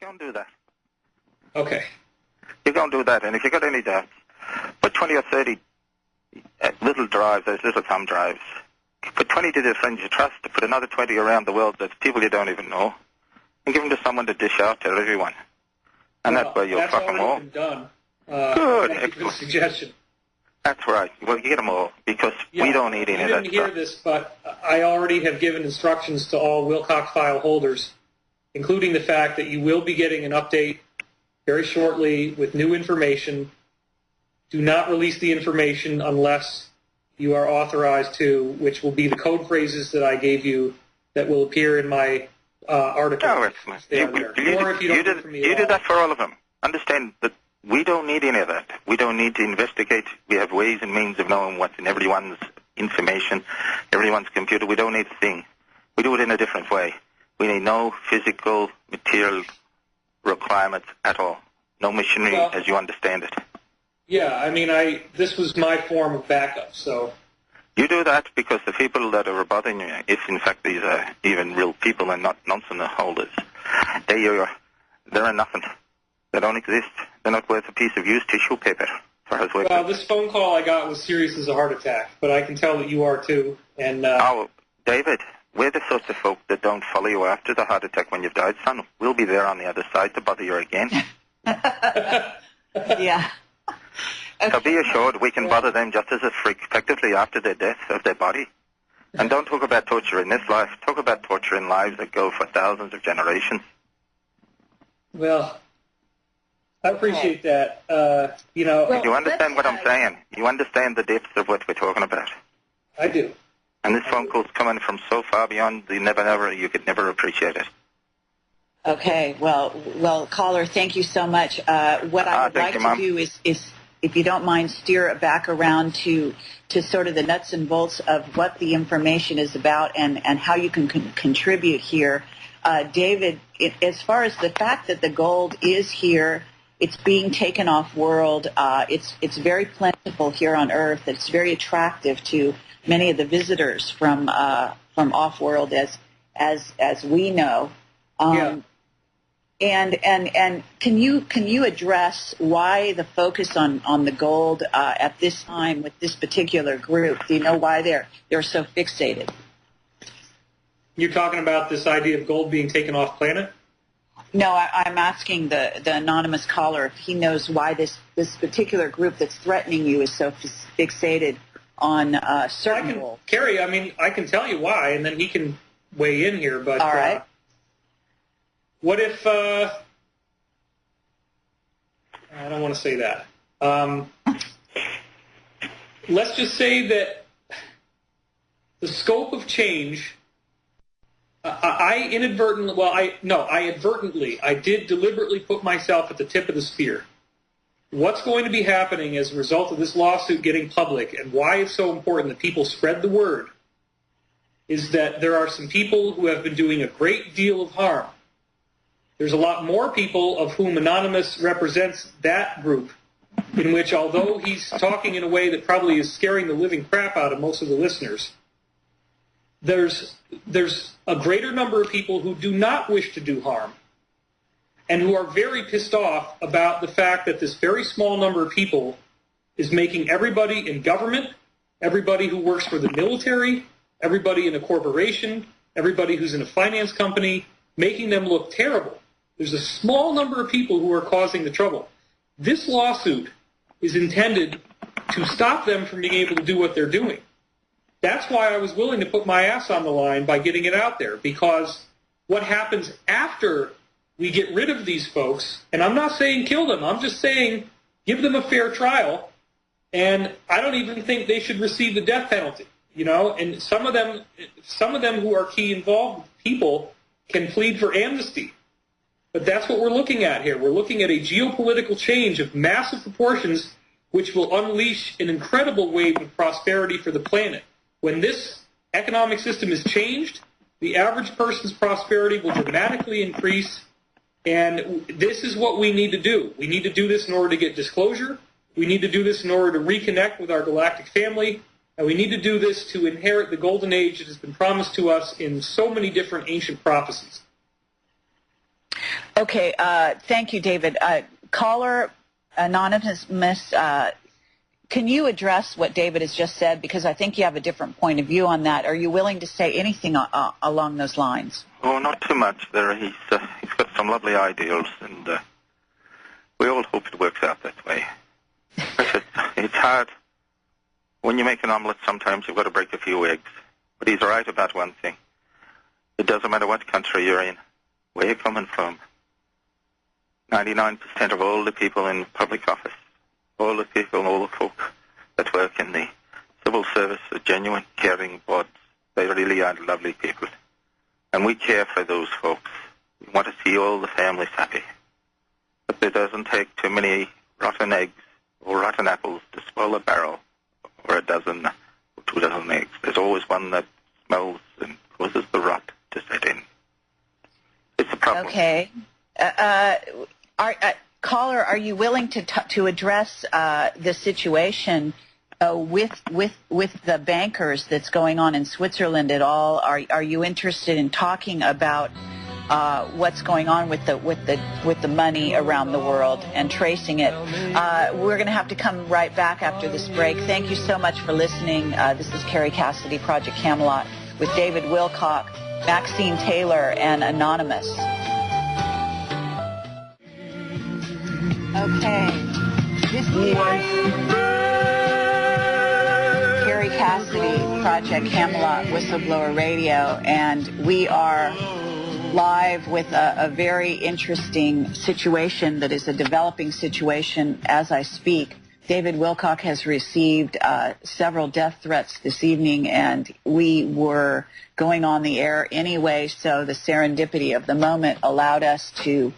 go and do that. Okay. You go and do that, and if you got any doubts, put 20 or 30 little drives, those little thumb drives. Put 20 to the friends you trust, put another 20 around the world that's people you don't even know, and give them to someone to dish out to everyone. And that's where you'll fuck them all. That's already been Good, done. Thank you for the excellent. suggestion. That's right. Well, you get them all, because we don't need any of that stuff. You didn't hear this, but I already have given instructions to all Wilcock.File holders, including the fact that you will be getting an update very shortly with new information. Do not release the information unless you are authorized to, which will be the code phrases that I gave you that will appear in my article. Oh, excellent. You did that for all of them. Understand that we don't need any of that. We don't need to investigate. We have ways and means of knowing what's in everyone's information, everyone's computer. We don't need a thing. We do it in a different way. We need no physical, material requirements at all. No machinery as you understand it. Yeah, I mean, this was my form of backup, so... You do that because the people that are bothering you, if in fact these are even real people and not nonsense holders, they're nothing. They don't exist. They're not worth a piece of used tissue paper. Well, this phone call I got was serious as a heart attack, but I can tell that you are too. And oh, David, we're the sorts of folk that don't follow you after the heart attack when you've died, son. We'll be there on the other side to bother you again. Yeah. Okay. So be assured we can bother them just as effectively after their death of their body. And don't talk about torture in this life. Talk about torture in lives that go for thousands of generations. Well, I appreciate that. You understand what I'm saying? You understand the depths of what we're talking about? I do. And this phone call's coming from so far beyond the never, you could never appreciate it. Okay. Well, caller, thank you so much. What I would like to do is, if you don't mind, steer it back around to sort of the nuts and bolts of what the information is about and how you can contribute here. David, as far as the fact that the gold is here, it's being taken off world. It's very plentiful here on Earth. It's very attractive to many of the visitors from off world, as we know. Yeah. And can you address why the focus on the gold at this time with this particular group? Do you know why they're so fixated? You're talking about this idea of gold being taken off planet? No, I'm asking the anonymous caller if he knows why this particular group that's threatening you is so fixated on certain gold. Kerry, I mean, I can tell you why, and then he can weigh in here. But all right. What if, I don't want to say that. Let's just say that the scope of change, I did deliberately put myself at the tip of the spear. What's going to be happening as a result of this lawsuit getting public and why it's so important that people spread the word is that there are some people who have been doing a great deal of harm. There's a lot more people of whom Anonymous represents that group, in which, although he's talking in a way that probably is scaring the living crap out of most of the listeners, there's a greater number of people who do not wish to do harm and who are very pissed off about the fact that this very small number of people is making everybody in government, everybody who works for the military, everybody in a corporation, everybody who's in a finance company, making them look terrible. There's a small number of people who are causing the trouble. This lawsuit is intended to stop them from being able to do what they're doing. That's why I was willing to put my ass on the line by getting it out there, because what happens after we get rid of these folks, and I'm not saying kill them, I'm just saying give them a fair trial, and I don't even think they should receive the death penalty, and some of them who are key involved people can plead for amnesty. But that's what we're looking at here. We're looking at a geopolitical change of massive proportions which will unleash an incredible wave of prosperity for the planet. When this economic system is changed, the average person's prosperity will dramatically increase, and this is what we need to do. We need to do this in order to get disclosure. We need to do this in order to reconnect with our galactic family, and we need to do this to inherit the golden age that has been promised to us in so many different ancient prophecies. Okay, thank you, David. Caller Anonymous, can you address what David has just said? Because I think you have a different point of view on that. Are you willing to say anything along those lines? Oh, not too much. He's got some lovely ideals, and we all hope it works out that way. It's hard. When you make an omelette, sometimes you've got to break a few eggs. But he's right about one thing. It doesn't matter what country you're in, where you're coming from. 99% of all the people in public office, all the people, all the folk that work in the civil service are genuine, caring buds. They really are lovely people. And we care for those folks. We want to see all the families happy. But it doesn't take too many rotten eggs or rotten apples to spoil a barrel, or a dozen or 2 dozen eggs. There's always one that smells and causes the rot to set in. It's a problem. Okay. Caller, are you willing to address the situation with the bankers that's going on in Switzerland at all? Are you interested in talking about what's going on with the money around the world and tracing it? We're going to have to come right back after this break. Thank you so much for listening. This is Carrie Cassidy, Project Camelot, with David Wilcock, Maxine Taylor, and Anonymous. Okay. This is Carrie Cassidy, Project Camelot, Whistleblower Radio, and we are live with a very interesting situation that is a developing situation as I speak. David Wilcock has received several death threats this evening, and we were going on the air anyway, so the serendipity of the moment allowed us to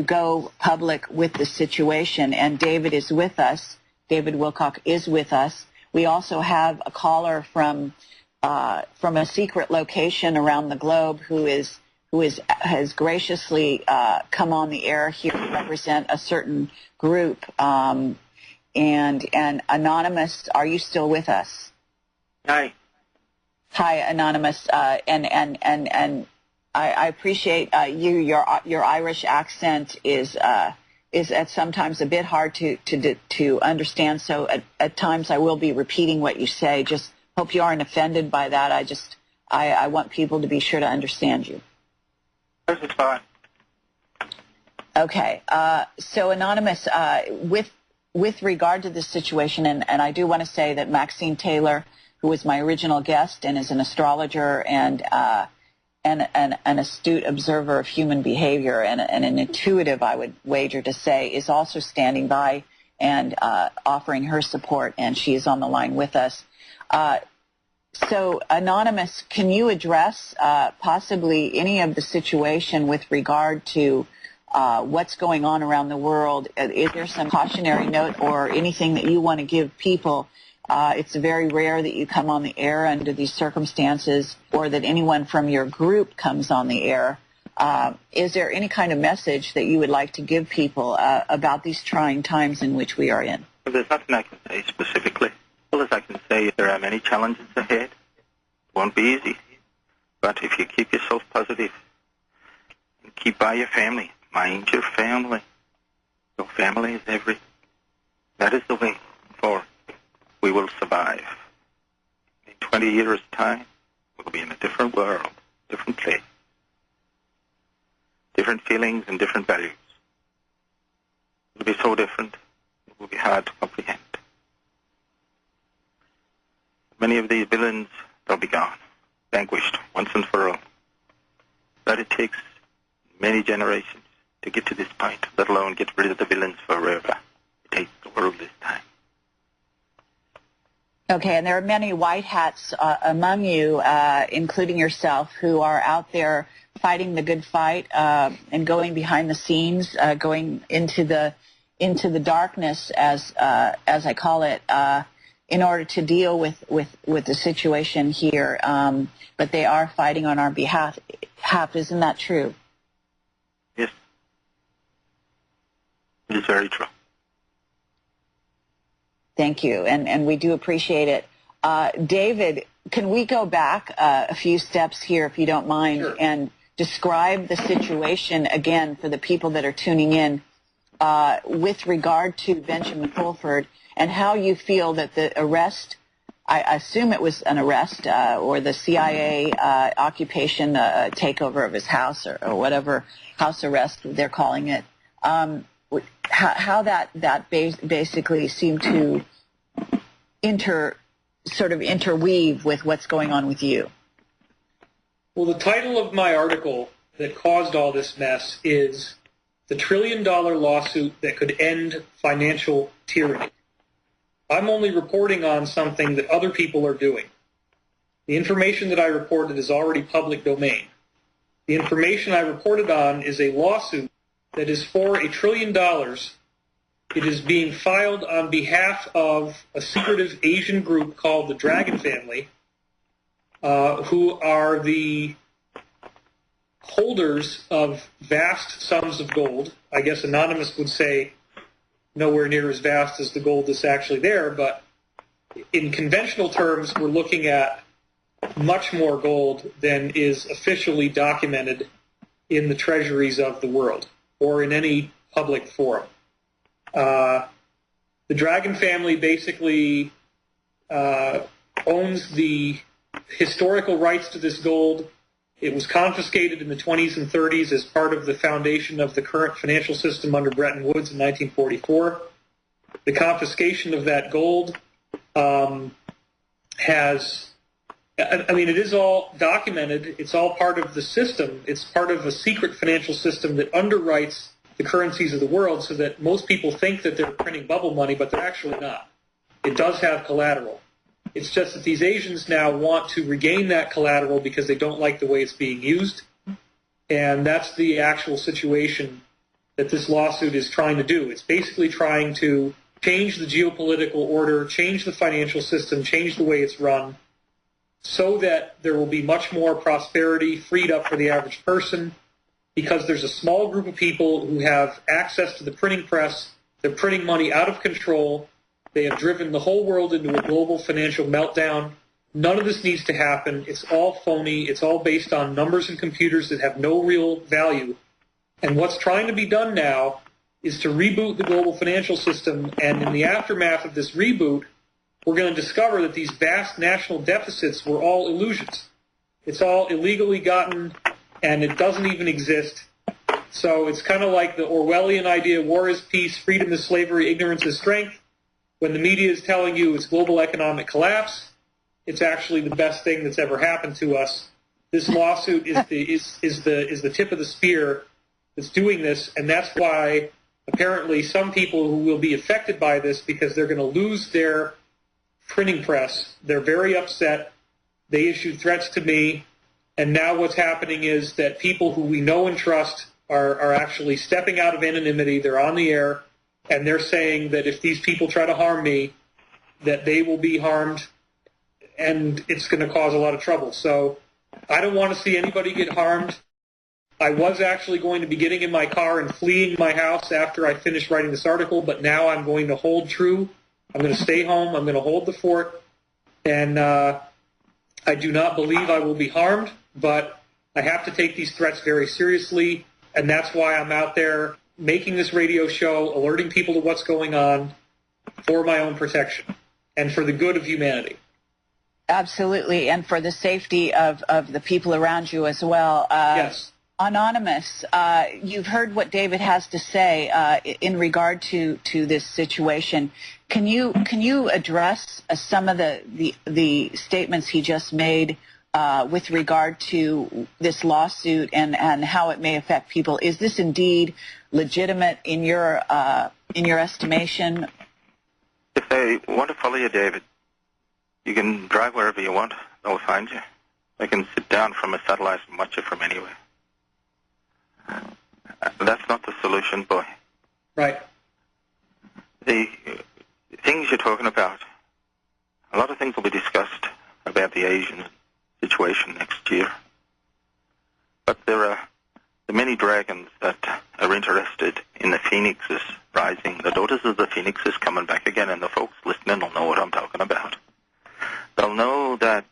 go public with the situation, and David is with us. David Wilcock is with us. We also have a caller from a secret location around the globe who has graciously come on the air here to represent a certain group. And Anonymous, are you still with us? Hi. Hi, Anonymous, and I appreciate you. Your Irish accent is at sometimes a bit hard to understand. So at times I will be repeating what you say. Just hope you aren't offended by that. I want people to be sure to understand you. It's fine. Okay. So Anonymous, with regard to this situation, and I do want to say that Maxine Taylor, who was my original guest and is an astrologer and an astute observer of human behavior and an intuitive, I would wager to say, is also standing by and offering her support, and she is on the line with us. So, Anonymous, can you address possibly any of the situation with regard to what's going on around the world? Is there some cautionary note or anything that you want to give people? It's very rare that you come on the air under these circumstances or that anyone from your group comes on the air. Is there any kind of message that you would like to give people about these trying times in which we are in? Well, there's nothing I can say specifically. All as I can say, there are many challenges ahead. It won't be easy. But if you keep yourself positive and keep by your family, mind your family. Your family is everything. That is the way forward. We will survive. In 20 years' time, we'll be in a different world, different place, different feelings and different values. It will be so different, it will be hard to comprehend. Many of these villains, they'll be gone, vanquished once and for all. But it takes many generations to get to this point, let alone get rid of the villains forever. It takes the world this time. Okay, and there are many white hats among you, including yourself, who are out there fighting the good fight and going behind the scenes, going into the darkness, as I call it, in order to deal with the situation here. But they are fighting on our behalf. Isn't that true? Yes, it is very true. Thank you, and we do appreciate it. David, can we go back a few steps here, if you don't mind, Sure. and describe the situation again for the people that are tuning in with regard to Benjamin Fulford and how you feel that the arrest, I assume it was an arrest or the CIA occupation, takeover of his house or whatever, house arrest they're calling it, how that basically seemed to interweave with what's going on with you. Well, the title of my article that caused all this mess is "The $1 Trillion Lawsuit That Could End Financial Tyranny." I'm only reporting on something that other people are doing. The information that I reported is already public domain. The information I reported on is a lawsuit that is for $1 trillion. It is being filed on behalf of a secretive Asian group called the Dragon Family, who are the holders of vast sums of gold. I guess Anonymous would say nowhere near as vast as the gold that's actually there, but in conventional terms, we're looking at much more gold than is officially documented in the treasuries of the world or in any public forum. The Dragon Family basically owns the historical rights to this gold. It was confiscated in the 20s and 30s as part of the foundation of the current financial system under Bretton Woods in 1944. The confiscation of that gold it is all documented. It's all part of the system. It's part of a secret financial system that underwrites the currencies of the world so that most people think that they're printing bubble money, but they're actually not. It does have collateral. It's just that these Asians now want to regain that collateral because they don't like the way it's being used. And that's the actual situation that this lawsuit is trying to do. It's basically trying to change the geopolitical order, change the financial system, change the way it's run, so that there will be much more prosperity freed up for the average person, because there's a small group of people who have access to the printing press. They're printing money out of control. They have driven the whole world into a global financial meltdown. None of this needs to happen. It's all phony. It's all based on numbers and computers that have no real value. And what's trying to be done now is to reboot the global financial system, and in the aftermath of this reboot, we're going to discover that these vast national deficits were all illusions. It's all illegally gotten, and it doesn't even exist. So it's kind of like the Orwellian idea, war is peace, freedom is slavery, ignorance is strength. When the media is telling you it's global economic collapse, it's actually the best thing that's ever happened to us. This lawsuit is the tip of the spear that's doing this, and that's why apparently some people who will be affected by this, because they're going to lose their printing press, they're very upset. They issued threats to me, and now what's happening is that people who we know and trust are actually stepping out of anonymity. They're on the air, and they're saying that if these people try to harm me, that they will be harmed, and it's going to cause a lot of trouble. So I don't want to see anybody get harmed. I was actually going to be getting in my car and fleeing my house after I finished writing this article, but now I'm going to hold true. I'm going to stay home. I'm going to hold the fort, and I do not believe I will be harmed, but I have to take these threats very seriously, and that's why I'm out there making this radio show, alerting people to what's going on for my own protection and for the good of humanity. Absolutely, and for the safety of the people around you as well. Yes. Anonymous, you've heard what David has to say in regard to this situation. Can you address some of the statements he just made with regard to this lawsuit and how it may affect people? Is this indeed legitimate in your estimation? If they want to follow you, David, you can drive wherever you want. They'll find you. They can sit down from a satellite and watch you from anywhere. That's not the solution, boy. Right. The things you're talking about, a lot of things will be discussed about the Asian situation next year. But there are the many dragons that are interested in the phoenixes rising. The daughters of the phoenixes coming back again, and the folks listening will know what I'm talking about. They'll know that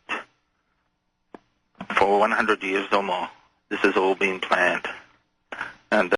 for 100 years or more, This has all been planned. And